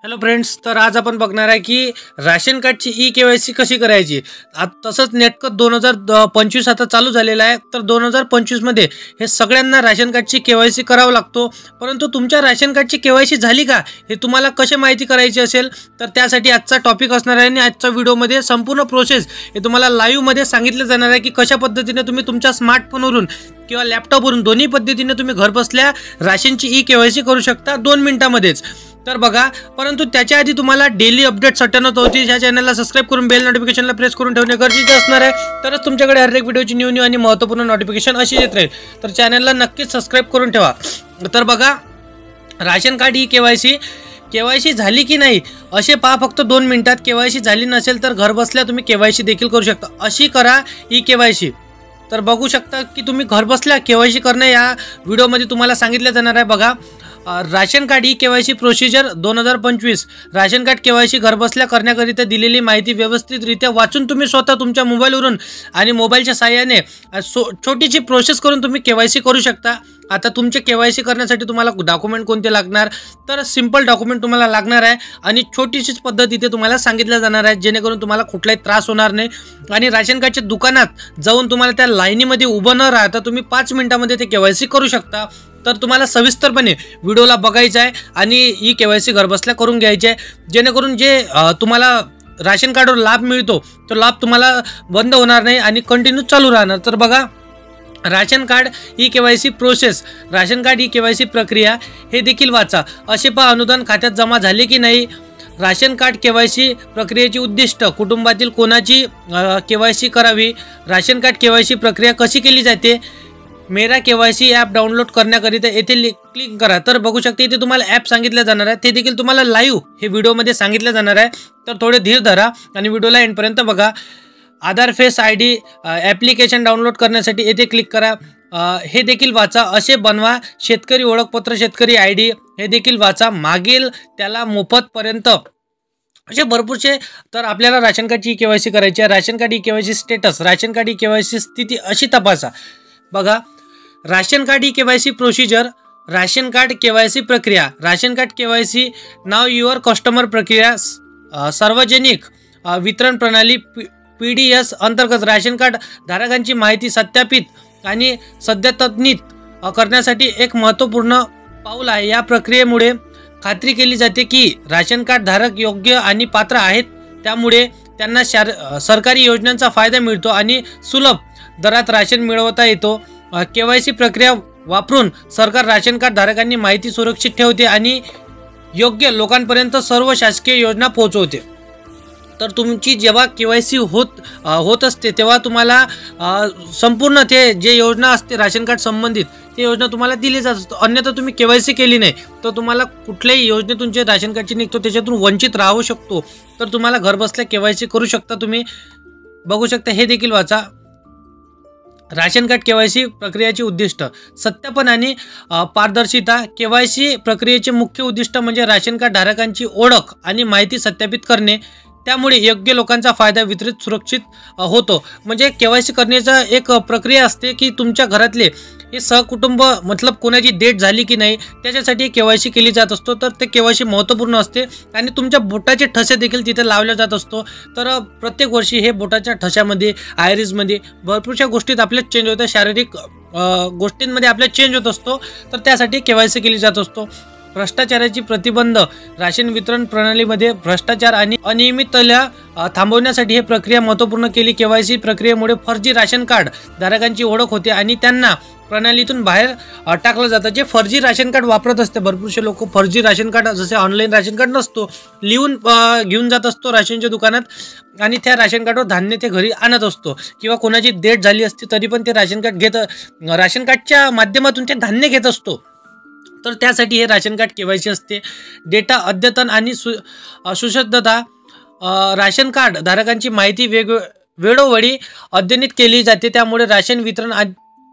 Hello friends, तर आज आपण बघणार आहे की राशन कार्डची ई-केवायसी कशी करायची। तसंच नेटकं 2025 आता चालू झालेला आहे। तर 2025 मध्ये हे सगळ्यांना राशन कार्डची केवायसी करावं लागतो। परंतु तुमच्या राशन कार्डची केवायसी झाली का हे तुम्हाला कशी माहिती करायची असेल तर त्यासाठी आजचा टॉपिक असणार आहे आणि आजच्या व्हिडिओमध्ये संपूर्ण प्रोसेस हे तुम्हाला लाईव्ह मध्ये सांगितलं जाणार आहे की कशा पद्धतीने तुम्ही तुमच्या स्मार्टफोनवरून किंवा लॅपटॉपवरून दोन्ही पद्धतीने तुम्ही घरबसल्या राशनची ई-केवायसी करू शकता 2 मिनिटांमध्येच। तर बघा, परंतु त्याच्या आधी तुम्हाला डेली अपडेट 97 या चॅनलला सबस्क्राइब करून बेल नोटिफिकेशनला प्रेस करून ठेवणे गरजेचे असणार आहे। तरच तुमच्याकडे हर एक व्हिडिओची न्यू आणि महत्त्वपूर्ण नोटिफिकेशन अशी येत राहील। तर चॅनलला नक्कीच सबस्क्राइब करून ठेवा। तर बघा, राशन कार्ड केवायसी झाली की नाही असे पहा फक्त 2 मिनिटात। केवायसी झाली नसेल तर घरबसल्या तुम्ही केवायसी देखील करू शकता। अशी करा ई-केवायसी। तर बघू शकता की तुम्ही घरबसल्या केवायसी करणे या व्हिडिओमध्ये तुम्हाला सांगितलं जाणार आहे। बघा, ration card e KYC procedure 2025 ration card KYC घरबसल्या करण्याकरिता दिलेली माहिती व्यवस्थितरित्या वाचून तुम्ही स्वतः तुमच्या मोबाईलवरून आणि मोबाईलच्या सहाय्याने छोटीशी प्रोसेस करून तुम्ही केवायसी करू शकता। आता तुमचे केवायसी करण्यासाठी तुम्हाला डॉक्युमेंट कोणते लागणार तर सिंपल डॉक्युमेंट तुम्हाला लागणार आहे आणि छोटीशीच पद्धत इथे तुम्हाला सांगितलं जाणार आहे जेणेकरून तुम्हाला कुठलाही त्रास होणार नाही। आणि राशन कार्डच्या दुकानात जाऊन तुम्हाला त्या लाईनीमध्ये उभं न राहता तुम्ही 5 मिनिटांमध्ये ते केवायसी करू शकता। तर तुम्हाला सविस्तरपणे व्हिडिओला बघायचं आहे आणि ई-केवायसी घरबसल्या करून घ्यायची आहे जेणेकरून जे तुम्हाला राशन कार्डवर लाभ मिळतो तो लाभ तुम्हाला बंद होणार नाही आणि कंटिन्यू चालू राहणार। तर बघा, ration card e-KYC process, ration card e-KYC प्रक्रिया हे देखील वाचा। असे पहा, अनुदान खात्यात जमा झाले की नाही, राशन कार्ड केवायसी प्रक्रियेची उद्दिष्ट, कुटुंबातील कोणाची केवायसी करावी, राशन कार्ड केवायसी प्रक्रिया कशी केली जाते, मेरा केवायसी ॲप डाउनलोड करण्याकरिता येथे क्लिक करा। तर बघू शकता इथे तुम्हाला ॲप सांगितलं जाणार आहे, ते देखील तुम्हाला लाईव्ह हे व्हिडिओमध्ये सांगितलं जाणार आहे। तर थोडे धीर धरा आणि व्हिडिओला एंडपर्यंत बघा। आधार फेस ID ॲप्लिकेशन डाउनलोड करण्यासाठी येथे क्लिक करा। हे देखील वाचा। असे बनवा शेतकरी ओळखपत्र, शेतकरी ID हे देखील वाचा। मागील त्याला मोफतपर्यंत असे भरपूरसे। तर आपल्याला राशन कार्डची ई-केवायसी करायची आहे। Ration card e KYC status, ration card e KYC स्थिती अशी तपासा। बघा, ration card e KYC procedure, ration card KYC प्रक्रिया, राशन कार्ड केवायसी नाव युअर कस्टमर प्रक्रिया, सार्वजनिक वितरण प्रणाली PDS अंतर्गत राशन कार्ड धारकांची माहिती सत्यापित आणि सद्यतनित करण्यासाठी एक महत्त्वपूर्ण पाऊल आहे। या प्रक्रियेमुळे खात्री केली जाते की राशन कार्ड धारक योग्य आणि पात्र आहेत, त्यामुळे त्यांना सरकारी योजनांचा फायदा मिळतो आणि सुलभ दरात राशन मिळवता येतो। केवायसी प्रक्रिया वापरून सरकार राशन कार्ड धारकांनी माहिती सुरक्षित ठेवते आणि योग्य लोकांपर्यंत सर्व शासकीय योजना पोहोचवते। तर तुमची जेव्हा केवायसी होत असते तेव्हा तुम्हाला संपूर्ण ते जे योजना असते राशन कार्ड संबंधित ते योजना तुम्हाला दिली जात असते। अन्यथा तुम्ही केवायसी केली नाही तर तुम्हाला कुठल्याही योजनेतून जे राशन कार्डची निघतो त्याच्यातून वंचित राहू शकतो। तर तुम्हाला घरबसल्या केवायसी करू शकता। तुम्ही बघू शकता, हे देखील वाचा। राशन कार्ड केवायसी प्रक्रियेचे उद्दिष्ट, सत्यापन आणि पारदर्शिता। केवायसी प्रक्रियेचे मुख्य उद्दिष्ट म्हणजे राशन कार्ड धारकांची ओळख आणि माहिती सत्यापित करणे, त्यामुळे योग्य लोकांचा फायदा वितरित सुरक्षित होतो। म्हणजे केवायसी करण्याचा एक प्रक्रिया असते की तुमच्या घरातले हे सहकुटुंब मतलब कोणाची डेट झाली की नाही त्याच्यासाठी केवायसी केली जात असतो। तर ते केवायसी महत्त्वपूर्ण असते आणि तुमच्या बोटाचे ठसे देखील तिथे लावले जात असतो। तर प्रत्येक वर्षी हे बोटाच्या ठशामध्ये, आयरिसमध्ये भरपूरशा गोष्टीत आपल्या चेंज होतात, शारीरिक गोष्टींमध्ये आपल्या चेंज होत असतो। तर त्यासाठी केवायसी केली जात असतो। भ्रष्टाचाराची प्रतिबंध, राशन वितरण प्रणालीमध्ये भ्रष्टाचार आणि अनियमितता थांबवण्यासाठी ही प्रक्रिया महत्त्वपूर्ण केली। केवायसी प्रक्रियेमुळे फर्जी राशन कार्ड धारकांची ओळख होते आणि त्यांना प्रणालीतून बाहेर टाकलं जातं। जे फर्जी राशन कार्ड वापरत असते, भरपूरसे लोक फर्जी राशन कार्ड, जसे ऑनलाईन राशन कार्ड नसतो, लिहून घेऊन जात असतो राशनच्या दुकानात आणि त्या राशन कार्डवर धान्य ते घरी आणत असतो किंवा कोणाची डेट झाली असते तरी पण ते राशन कार्डच्या माध्यमातून ते धान्य घेत असतो। तर त्यासाठी हे राशन कार्ड केवायसी असते। डेटा अद्यतन आणि सुसज्जता, राशन कार्ड धारकांची माहिती वेळोवेळी अद्यतनित केली जाते, त्यामुळे राशन वितरण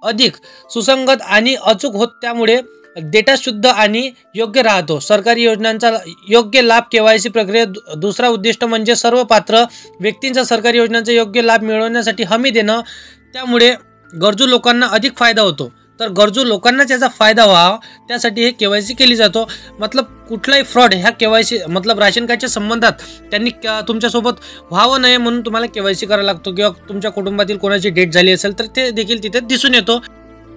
अधिक सुसंगत आणि अचूक होत, त्यामुळे डेटा शुद्ध आणि योग्य राहतो। सरकारी योजनांचा योग्य लाभ, केवायसी प्रक्रियेत दुसरा उद्दिष्ट म्हणजे सर्व पात्र व्यक्तींचा सरकारी योजनांचा योग्य लाभ मिळवण्यासाठी हमी देणं, त्यामुळे गरजू लोकांना अधिक फायदा होतो। तर गरजू लोकांना त्याचा फायदा व्हावा त्यासाठी हे केवायसी केली जातो. मतलब कुठलाही फ्रॉड ह्या केवायसी मतलब राशन कार्डच्या संबंधात त्यांनी तुमच्यासोबत व्हावं नये म्हणून तुम्हाला केवायसी करायला लागतो. किंवा तुमच्या कुटुंबातील कोणाची डेथ झाली असेल तर ते देखील तिथे दिसून येतो.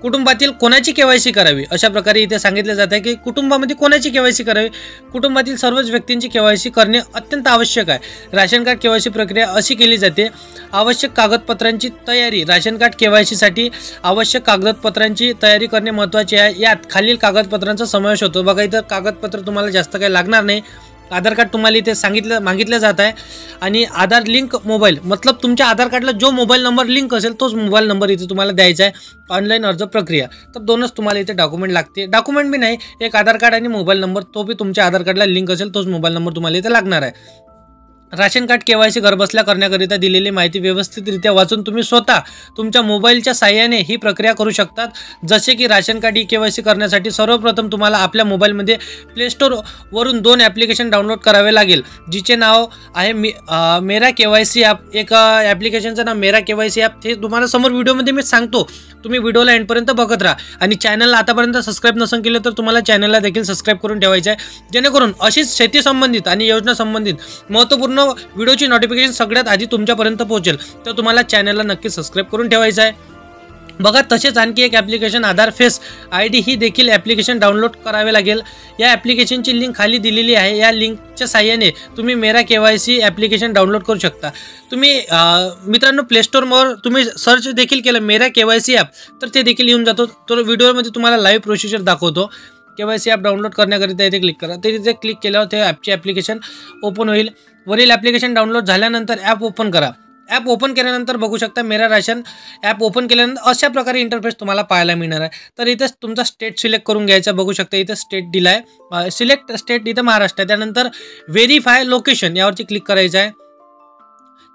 कुटुंबातील कोणाची केवायसी करावी अशा प्रकारे इथे सांगितले जात आहे की कुटुंबामध्ये कोणाची केवायसी करावी. कुटुंबातील सर्वच व्यक्तींची केवायसी करणे अत्यंत आवश्यक आहे. राशन कार्ड केवायसी प्रक्रिया अशी केली जाते. आवश्यक कागदपत्रांची तयारी. राशन कार्ड केवायसीसाठी आवश्यक कागदपत्रांची तयारी करणे महत्त्वाचे आहे. यात खालील कागदपत्रांचा समावेश होतो. बघा इथं कागदपत्र तुम्हाला जास्त काही लागणार नाही. आधार कार्ड तुम्हाला इथे मागितलं जात आहे आणि आधार लिंक मोबाईल मतलब तुमच्या आधार कार्डला जो मोबाईल नंबर लिंक असेल तोच मोबाईल नंबर इथे तुम्हाला द्यायचा आहे. ऑनलाईन अर्ज प्रक्रिया तर दोनच तुम्हाला इथे डॉक्युमेंट लागते. डॉक्युमेंट बी नाही, एक आधार कार्ड आणि मोबाईल नंबर, तो बी तुमच्या आधार कार्डला लिंक असेल तोच मोबाईल नंबर तुम्हाला इथे लागणार आहे. राशन कार्ड केवायसी घरबसल्या करण्याकरिता दिलेली माहिती व्यवस्थितरित्या वाचून तुम्ही स्वतः तुमच्या मोबाईलच्या साहाय्याने ही प्रक्रिया करू शकतात. जसे की राशन कार्ड केवायसी करण्यासाठी सर्वप्रथम तुम्हाला आपल्या मोबाईलमध्ये प्ले स्टोअरवरून 2 ॲप्लिकेशन डाउनलोड करावे लागेल. जिचे नाव आहे मेरा केवायसी ॲप. एक ॲप्लिकेशनचं नाव मेरा केवायसी ॲप. ते तुम्हाला समोर व्हिडिओमध्ये मी सांगतो. तुम्ही व्हिडिओला एंडपर्यंत बघत राहा आणि चॅनलला आतापर्यंत सबस्क्राईब नसेल केलं तर तुम्हाला चॅनलला देखील सबस्क्राईब करून ठेवायचं आहे, जेणेकरून अशीच शेती संबंधित आणि योजना संबंधित महत्त्वपूर्ण व्हिडिओची नोटिफिकेशन सगळ्यात आधी तुमच्यापर्यंत पोहोचेल. तर तुम्हाला चॅनलला नक्की सबस्क्राईब करून ठेवायचं आहे. बघा तसेच आणखी एक ॲप्लिकेशन आधार फेस ID ही देखील ॲप्लिकेशन डाउनलोड करावे लागेल. या ॲप्लिकेशनची लिंक खाली दिलेली आहे. या लिंकच्या साहाय्याने तुम्ही मेरा केवायसी ॲप्लिकेशन डाउनलोड करू शकता. तुम्ही मित्रांनो प्ले स्टोअरवर तुम्ही सर्च देखील केलं मेरा केवायसी ॲप तर ते देखील येऊन जातो. तर व्हिडिओमध्ये तुम्हाला लाईव्ह प्रोसिजर दाखवतो. केवायसी ॲप डाउनलोड करण्याकरिता इथे क्लिक करा. तर इथे क्लिक केल्यावर ते ॲपचे ॲप्लिकेशन ओपन होईल. वरील ॲप्लिकेशन डाउनलोड झाल्यानंतर ॲप ओपन करा. ॲप ओपन केल्यानंतर बघू शकता मेरा राशन ॲप ओपन केल्यानंतर अशा प्रकारे इंटरफेस तुम्हाला पाहायला मिळणार आहे. तर इथे तुमचा स्टेट सिलेक्ट करून घ्यायचा. बघू शकता इथे स्टेट दिला आहे. सिलेक्ट स्टेट इथं महाराष्ट्र आहे. त्यानंतर व्हेरीफाय लोकेशन यावरती क्लिक करायचं आहे.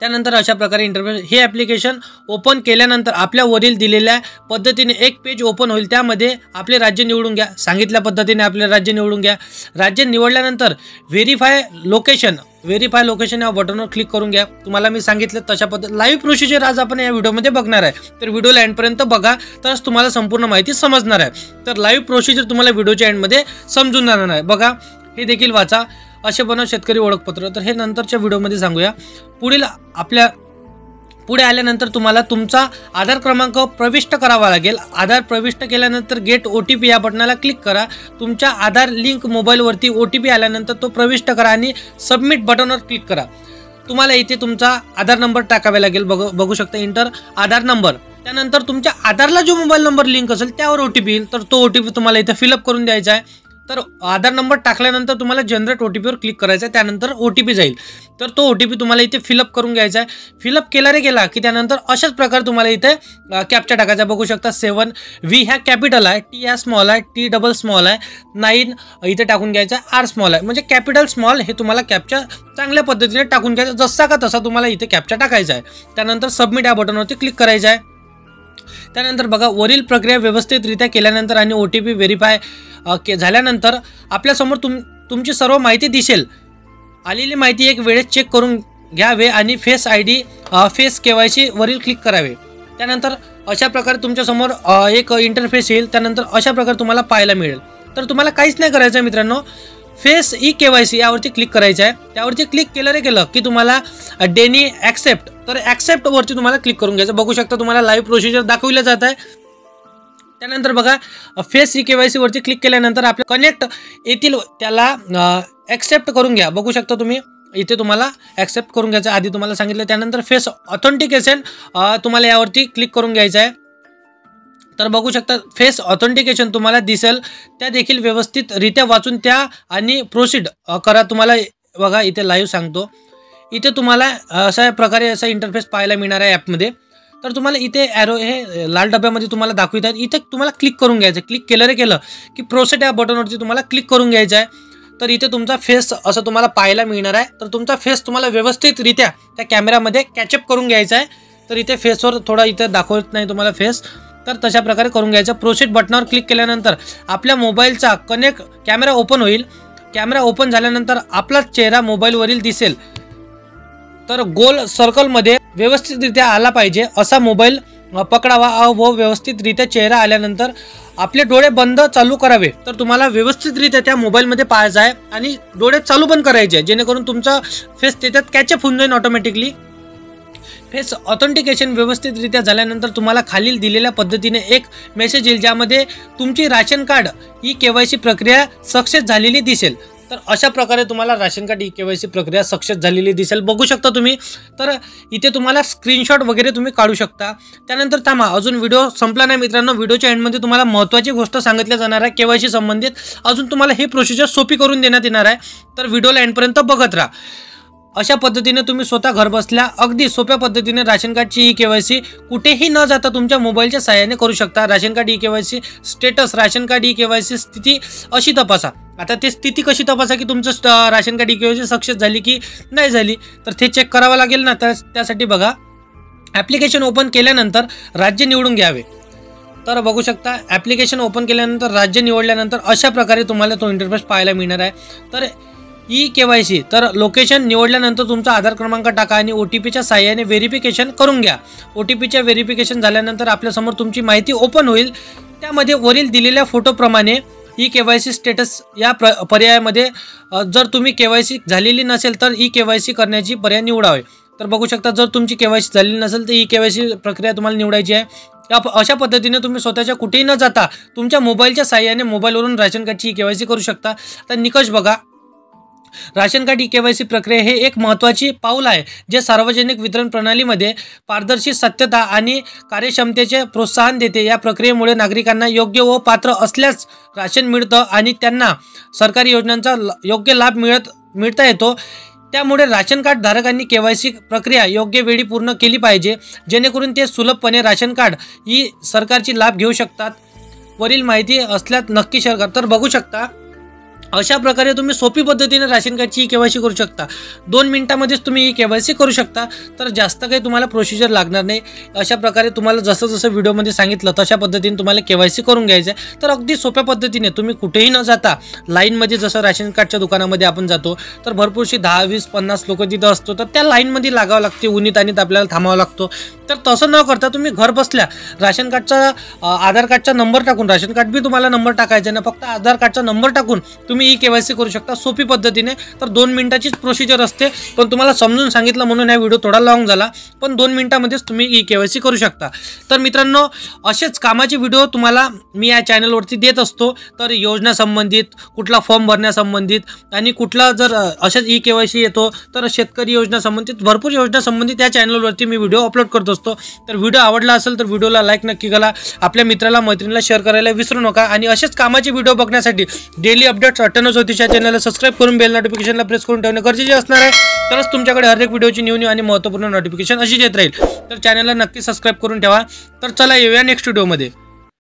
त्यानंतर अशा प्रकारे इंटरफेस हे ॲप्लिकेशन ओपन केल्यानंतर आपल्या वरील दिलेल्या पद्धतीने एक पेज ओपन होईल. त्यामध्ये आपले राज्य निवडून घ्या. सांगितल्या पद्धतीने आपले राज्य निवडून घ्या. राज्य निवडल्यानंतर व्हेरीफाय लोकेशन या बटनवर क्लिक करून घ्या. तुम्हाला मी सांगितलं तशा पद्धत लाईव्ह प्रोसिजर आज आपण या व्हिडिओमध्ये बघणार आहे. तर व्हिडिओला एंडपर्यंत बघा तरच तुम्हाला संपूर्ण माहिती समजणार आहे. तर लाईव्ह प्रोसिजर तुम्हाला व्हिडिओच्या एंडमध्ये समजून जाणार आहे. बघा हे देखील वाचा. असे बनव शेतकरी ओळखपत्र. तर हे नंतरच्या व्हिडिओमध्ये सांगूया. पुढे आल्यानंतर तुम्हाला तुमचा आधार क्रमांक प्रविष्ट करावा लागेल. आधार प्रविष्ट केल्यानंतर गेट OTP या बटनाला क्लिक करा. तुमच्या आधार लिंक मोबाईलवरती OTP आल्यानंतर तो प्रविष्ट करा आणि सबमिट बटनवर क्लिक करा. तुम्हाला इथे तुमचा आधार नंबर टाकावा लागेल. बघू शकता इंटर आधार नंबर. त्यानंतर तुमच्या आधारला जो मोबाईल नंबर लिंक असेल त्यावर OTP येईल. तर तो OTP तुम्हाला इथे फिलअप करून द्यायचा आहे. तर आधार नंबर टाकल्यानंतर तुम्हाला जनरेट OTPवर क्लिक करायचं आहे. त्यानंतर OTP जाईल. तर तो OTP तुम्हाला इथे फिलअप करून घ्यायचा आहे. फिलअप केला की त्यानंतर अशाच प्रकारे तुम्हाला इथे कॅप्चा टाकायचा. बघू शकता 7V ह्या कॅपिटल आहे, T ह्या स्मॉल आहे, T डबल स्मॉल आहे, 9 इथे टाकून घ्यायचा, R स्मॉल आहे. म्हणजे कॅपिटल स्मॉल हे तुम्हाला कॅप्चा चांगल्या पद्धतीने टाकून घ्यायचा. जसा का तसा तुम्हाला इथे कॅप्चा टाकायचा आहे. त्यानंतर सबमिट या बटनवरती क्लिक करायचं आहे. त्यानंतर बघा वरील प्रक्रिया व्यवस्थितरित्या केल्यानंतर आणि OTP व्हेरीफाय झाल्यानंतर आपल्यासमोर तुमची सर्व माहिती दिसेल. आलेली माहिती एक वेळेस चेक करून घ्यावे आणि फेस ID फेस केवायसी वरील क्लिक करावे. त्यानंतर अशा प्रकारे तुमच्यासमोर एक इंटरफेस येईल. त्यानंतर अशा प्रकारे तुम्हाला पाहायला मिळेल. तर तुम्हाला काहीच नाही करायचं आहे मित्रांनो. फेस केवायसी यावरती क्लिक करायचं आहे. त्यावरती क्लिक केलं की तुम्हाला डेनी ॲक्सेप्ट. तर ॲक्सेप्टवरती तुम्हाला क्लिक करून घ्यायचं. बघू शकता तुम्हाला लाईव्ह प्रोसिजर दाखवलं जात आहे. त्यानंतर बघा फेस केवायसी वरती क्लिक केल्यानंतर आपल्या कनेक्ट येतील त्याला ॲक्सेप्ट करून घ्या. बघू शकता तुम्ही इथे तुम्हाला ॲक्सेप्ट करून घ्यायचं आधी तुम्हाला सांगितलं. त्यानंतर फेस ऑथेंटिकेशन तुम्हाला यावरती क्लिक करून घ्यायचं आहे. तर बघू शकता फेस ऑथेंटिकेशन तुम्हाला दिसेल. त्या देखील व्यवस्थितरित्या वाचून त्या आणि प्रोसीड करा. तुम्हाला बघा इथे लाईव्ह सांगतो. इथे तुम्हाला अशा प्रकारे असा इंटरफेस पाहायला मिळणार आहे ॲपमध्ये. तर तुम्हाला इथे ॲरो हे लाल डब्यामध्ये तुम्हाला दाखवित आहेत. इथे तुम्हाला क्लिक करून घ्यायचं. क्लिक केलं की प्रोसीड या बटनवरती तुम्हाला क्लिक करून घ्यायचं आहे. तर इथे तुमचा फेस असं तुम्हाला पाहायला मिळणार आहे. तर तुमचा फेस तुम्हाला व्यवस्थितरित्या त्या कॅमेरामध्ये कॅचअप करून घ्यायचा आहे. तर इथे फेसवर थोडा इथे दाखवत नाही तुम्हाला फेस. तर तशा प्रकारे करून घ्यायचं. प्रोसीड बटनावर क्लिक केल्यानंतर आपल्या मोबाईलचा कनेक्ट कॅमेरा ओपन होईल. कॅमेरा ओपन झाल्यानंतर आपला चेहरा मोबाईलवरील दिसेल. तर गोल सर्कलमध्ये व्यवस्थितरित्या आला पाहिजे असा मोबाईल पकडावा व व्यवस्थितरित्या चेहरा आल्यानंतर आपले डोळे बंद चालू करावे। तर तुम्हाला व्यवस्थितरित्या त्या मोबाईलमध्ये पाहायचं आहे आणि डोळे चालू पण करायचे आहे, जेणेकरून तुमचा फेस त्याच्यात कॅचअप होऊन जाईल ऑटोमॅटिकली। फेस ऑथेंटिकेशन व्यवस्थितरित्या झाल्यानंतर तुम्हाला खालील दिलेल्या पद्धतीने एक मेसेज येईल, ज्यामध्ये तुमची राशन कार्ड ई KYC प्रक्रिया सक्सेस झालेली दिसेल। तर अशा प्रकारे तुम्हाला राशन कार्ड ई KYC प्रक्रिया सक्सेस झालेली दिसेल, बघू शकता तुम्ही। तर इथे तुम्हाला स्क्रीनशॉट वगैरे तुम्ही काढू शकता। त्यानंतर थांबा, अजून व्हिडिओ संपला नाही मित्रांनो। व्हिडिओच्या एंडमध्ये तुम्हाला महत्त्वाची गोष्ट सांगितली जाणार आहे KYC संबंधित। अजून तुम्हाला ही प्रोसिजर सोपी करून देण्यात येणार आहे, तर व्हिडिओला एंडपर्यंत बघत राहा। अशा पद्धतीने तुम्ही स्वतः घर बसल्या अगदी सोप्या पद्धतीने राशन कार्डची ई KYC कुठेही न जाता तुमच्या मोबाईलच्या सहाय्याने करू शकता। Ration card E KYC status, ration card E KYC स्थिती अशी तपासा। आता ते स्थिती कशी तपासा की तुमचं ration card E KYC success झाली की नाही झाली, तर ते चेक करावं लागेल ना। तर त्यासाठी बघा, ॲप्लिकेशन ओपन केल्यानंतर राज्य निवडून घ्यावे। तर बघू शकता, ॲप्लिकेशन ओपन केल्यानंतर राज्य निवडल्यानंतर अशा प्रकारे तुम्हाला तो इंटरफेस पाहायला मिळणार आहे। तर ई KYC, तर लोकेशन निवडल्यानंतर तुमचा आधार क्रमांक टाका आणि OTPच्या साहाय्याने व्हेरिफिकेशन करून घ्या। OTPच्या व्हेरिफिकेशन झाल्यानंतर आपल्यासमोर तुमची माहिती ओपन होईल। त्यामध्ये वरील दिलेल्या फोटोप्रमाणे ई KYC स्टेटस या पर्यायामध्ये जर तुम्ही KYC झालेली नसेल तर ई KYC करण्याची पर्याय निवडावे। तर बघू शकता, जर तुमची KYC झालेली नसेल तर ई KYC प्रक्रिया तुम्हाला निवडायची आहे। अशा पद्धतीने तुम्ही स्वतःच्या कुठेही न जाता तुमच्या मोबाईलच्या साहाय्याने मोबाईलवरून राशन कार्डची ई KYC करू शकता। तर निकष बघा, राशन कार्ड ई KYC प्रक्रिया हे एक महत्त्वाची पाऊल आहे, जे सार्वजनिक वितरण प्रणालीमध्ये पारदर्शी, सत्यता आणि कार्यक्षमतेचे प्रोत्साहन देते। या प्रक्रियेमुळे नागरिकांना योग्य व पात्र असल्यास राशन मिळतं आणि त्यांना सरकारी योजनांचा योग्य लाभ मिळता येतो। त्यामुळे राशन कार्ड धारकांनी KYC प्रक्रिया योग्य वेळी पूर्ण केली पाहिजे, जेणेकरून ते सुलभपणे राशन कार्ड ही सरकारची लाभ घेऊ शकतात। वरील माहिती असल्यास नक्की शेअर करा। तर बघू शकता, अशा प्रकारे तुम्ही सोपी पद्धतीने राशन कार्डची ई KYC करू शकता। 2 मिनिटांमध्येच तुम्ही ई KYC करू शकता। तर जास्त काही तुम्हाला प्रोसिजर लागणार नाही। अशा प्रकारे तुम्हाला जसं जसं व्हिडिओमध्ये सांगितलं तशा पद्धतीने तुम्हाला KYC करून घ्यायचं आहे। तर अगदी सोप्या पद्धतीने तुम्ही कुठेही न जाता लाईनमध्ये, जसं राशन कार्डच्या दुकानामध्ये आपण जातो तर भरपूरशी 10, 20, 50 लोक तिथं असतो, तर त्या लाईनमध्ये लागावं लागते, उन्हीत आणि आपल्याला थांबावं लागतो। तर तसं न करता तुम्ही घर बसल्या राशन कार्डचा आधार कार्डचा नंबर टाकून, राशन कार्ड बी तुम्हाला नंबर टाकायचा ना, फक्त आधार कार्डचा नंबर टाकून तुम्ही ई KYC करू शकता सोपी पद्धतीने। तर 2 मिनिटाचीच प्रोसिजर असते, पण तुम्हाला समजून सांगितलं म्हणून हा व्हिडिओ थोडा लॉंग झाला, पण 2 मिनिटांमध्येच तुम्ही ई KYC करू शकता। तर मित्रांनो, असेच कामाचे व्हिडिओ तुम्हाला मी या चॅनलवरती देत असतो। तर योजना संबंधित, कुठला फॉर्म भरण्यासंबंधित आणि कुठला जर अशाच ई KYC येतो तर शेतकरी योजना संबंधित, भरपूर योजना संबंधित या चॅनलवरती मी व्हिडिओ अपलोड करत असतो। तर व्हिडिओ आवडला असेल तर व्हिडिओला लाईक नक्की करा, आपल्या मित्राला मैत्रिणीला शेअर करायला विसरू नका। आणि असेच कामाचे व्हिडिओ बघण्यासाठी डेली अपडेट्स 98 ज्योतिष या चॅनलला सबस्क्राईब करून बेल नोटिफिकेशनला प्रेस करून ठेवणे गरजेचे असणार आहे। तरच तुमच्याकडे हर एक व्हिडिओची न्यू आणि महत्त्वपूर्ण नोटिफिकेशन अशीच येत राहील। तर चॅनलला नक्की सबस्क्राईब करून ठेवा। तर चला येऊया नेक्स्ट व्हिडिओमध्ये।